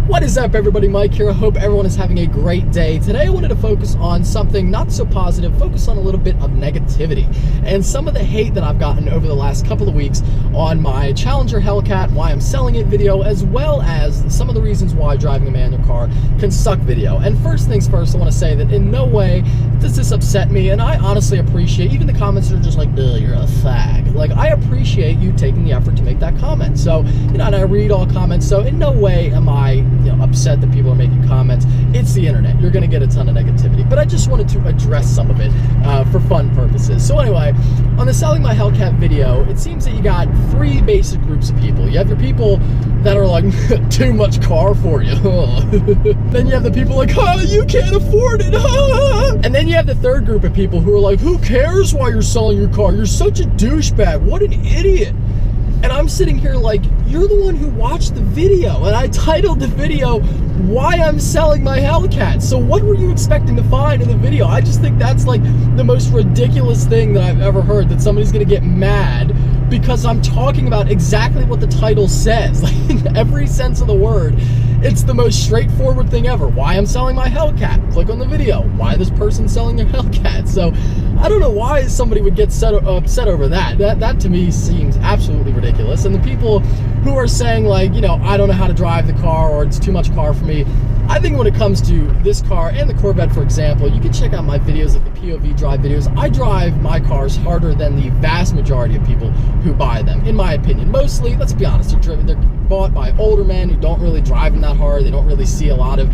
What is up, everybody? Mike here. I hope everyone is having a great day. Today I wanted to focus on something not so positive, focus on a little bit of negativity and some of the hate that I've gotten over the last couple of weeks on my Challenger Hellcat, why I'm selling it video, as well as some of the reasons why driving a manual car can suck video. And first things first, I want to say that in no way does this upset me, and I honestly appreciate even the comments that are just like, "Ugh, you're a fag." Like, I appreciate you taking the effort to make that comment. So, and I read all comments, so in no way am I upset that people are making comments. It's the internet. You're going to get a ton of negativity. But I just wanted to address some of it for fun purposes. So anyway, on the Selling My Hellcat video, it seems that you got three basic groups of people. You have your people that are like, too much car for you. Then you have the people like, oh, you can't afford it. And then you have the third group of people who are like, who cares why you're selling your car? You're such a douchebag. What an idiot. And I'm sitting here like, you're the one who watched the video, and I titled the video, Why I'm Selling My Hellcat. So what were you expecting to find in the video? I just think that's like the most ridiculous thing that I've ever heard, that somebody's gonna get mad because I'm talking about exactly what the title says. Like, in every sense of the word, it's the most straightforward thing ever. Why I'm selling my Hellcat. Click on the video. Why this person's selling their Hellcat. So I don't know why somebody would get upset over that. That to me seems absolutely ridiculous. And the people who are saying like, I don't know how to drive the car, or it's too much car for me. I think when it comes to this car and the Corvette, for example, you can check out my videos, like the POV drive videos. I drive my cars harder than the vast majority of people who buy them, in my opinion. Mostly, let's be honest, they're bought by older men who don't really drive them that hard. They don't really see a lot of,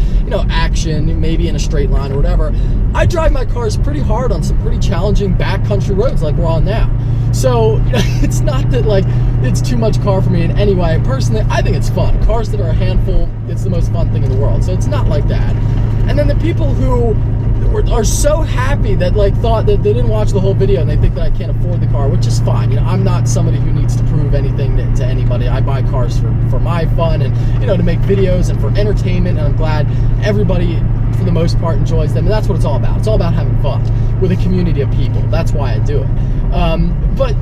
action, maybe in a straight line or whatever. I drive my cars pretty hard on some pretty challenging backcountry roads like we're on now. So, it's not that, like, it's too much car for me in any way. Personally, I think it's fun. Cars that are a handful, it's the most fun thing in the world. So it's not like that. And then the people who are so happy that, like, thought that they didn't watch the whole video and they think that I can't afford the car, which is fine. I'm not somebody who needs to prove anything to anybody. I buy cars for my fun and, to make videos and for entertainment, and I'm glad everybody, for the most part, enjoys them. And that's what it's all about. It's all about having fun with a community of people. That's why I do it. But,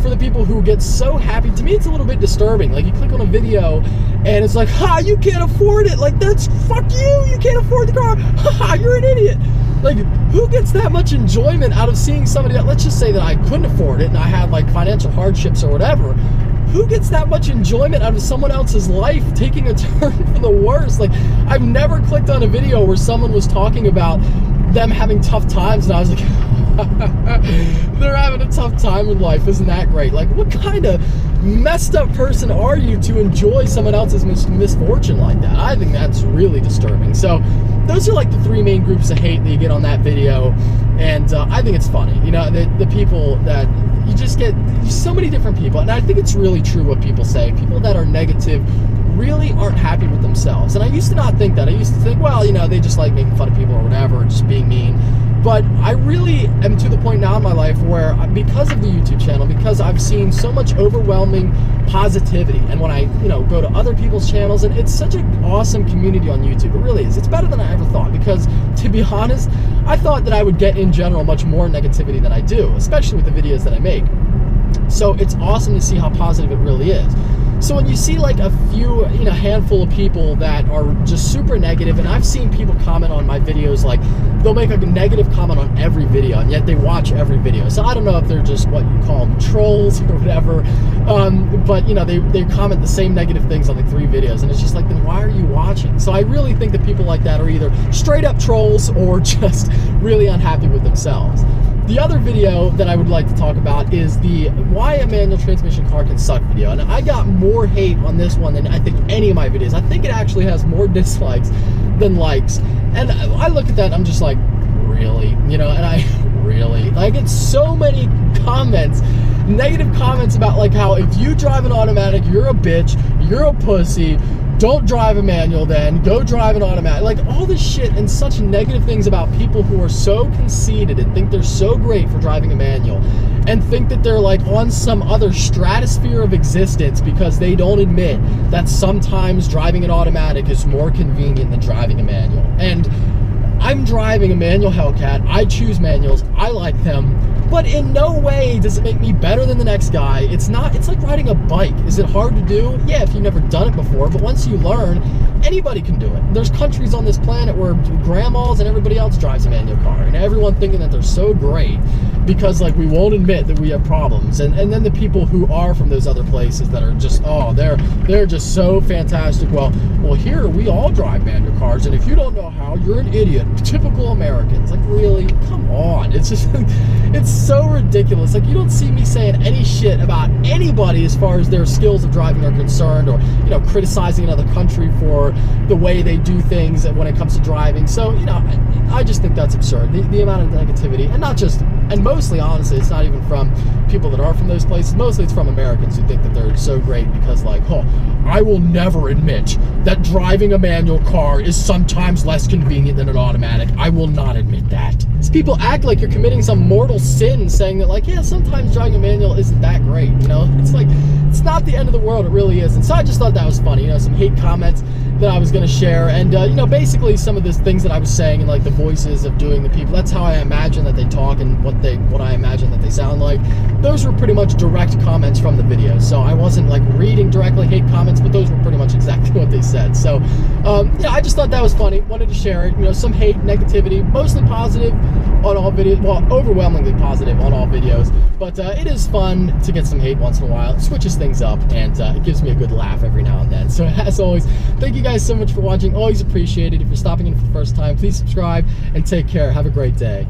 for the people who get so happy, to me it's a little bit disturbing. Like, you click on a video and it's like, ha, you can't afford it. Like, that's, fuck you can't afford the car. Ha, you're an idiot. Like, who gets that much enjoyment out of seeing somebody that, let's just say that I couldn't afford it and I had like financial hardships or whatever. Who gets that much enjoyment out of someone else's life taking a turn for the worse? Like, I've never clicked on a video where someone was talking about them having tough times and I was like, they're having a tough time in life, isn't that great? Like, what kind of messed up person are you to enjoy someone else's misfortune like that? I think that's really disturbing. So those are like the three main groups of hate that you get on that video, and I think it's funny. The people that you just get, so many different people, and I think it's really true what people say. People that are negative really aren't happy with themselves. And I used to not think that. I used to think, well, they just like making fun of people or whatever, or just being mean. But I really am to the point now in my life where, because of the YouTube channel, because I've seen so much overwhelming positivity, and when I, go to other people's channels, and it's such an awesome community on YouTube. It really is. It's better than I ever thought, because, to be honest, I thought that I would get, in general, much more negativity than I do, especially with the videos that I make. So it's awesome to see how positive it really is. So when you see like a few, handful of people that are just super negative, and I've seen people comment on my videos, like they'll make a negative comment on every video, and yet they watch every video. So I don't know if they're just what you call them, trolls or whatever, but they comment the same negative things on like 3 videos, and it's just like, then why are you watching? So I really think that people like that are either straight up trolls or just really unhappy with themselves. The other video that I would like to talk about is the Why a Manual Transmission Car Can Suck video. And I got more hate on this one than I think any of my videos. I think it actually has more dislikes than likes. And I look at that and I'm just like, really? And I really, I get so many comments, negative comments about like how if you drive an automatic, you're a bitch, you're a pussy, don't drive a manual then, go drive an automatic. Like, all this shit and such negative things about people who are so conceited and think they're so great for driving a manual, and think that they're like on some other stratosphere of existence because they don't admit that sometimes driving an automatic is more convenient than driving a manual. And I'm driving a manual Hellcat. I choose manuals. I like them. But in no way does it make me better than the next guy. It's like riding a bike. Is it hard to do? Yeah, if you've never done it before. But once you learn, anybody can do it. There's countries on this planet where grandmas and everybody else drives a manual car, and everyone thinking that they're so great because like we won't admit that we have problems. And then the people who are from those other places that are just, oh, they're just so fantastic. Well, here we all drive manual cars, and if you don't know how, you're an idiot. Typical Americans. Like, really? Come on. It's just, it's so ridiculous. Like, you don't see me saying any shit about anybody as far as their skills of driving are concerned, or, you know, criticizing another country for the way they do things when it comes to driving. So, you know, I just think that's absurd. The amount of negativity, and not just, and mostly, honestly, it's not even from people that are from those places. Mostly it's from Americans who think that they're so great because, like, oh, I will never admit that driving a manual car is sometimes less convenient than an automatic. I will not admit that. These people act like you're committing some mortal sin saying that, like, yeah, sometimes driving a manual isn't that great, you know? It's like, it's not the end of the world, it really isn't. So I just thought that was funny, you know, some hate comments that I was going to share, and you know, basically some of the things that I was saying and like the voices of doing the people, that's how I imagine that they talk and what I imagine that they sound like. Those were pretty much direct comments from the video, so I wasn't like reading directly hate comments, but those were pretty much exactly what they said. So yeah, I just thought that was funny, wanted to share it. You know, some hate, negativity, mostly positive on all videos, well, overwhelmingly positive on all videos, but it is fun to get some hate once in a while. It switches things up, and it gives me a good laugh every now and then. So as always, thank you guys so much for watching. Always appreciate it. If you're stopping in for the first time, please subscribe and take care. Have a great day.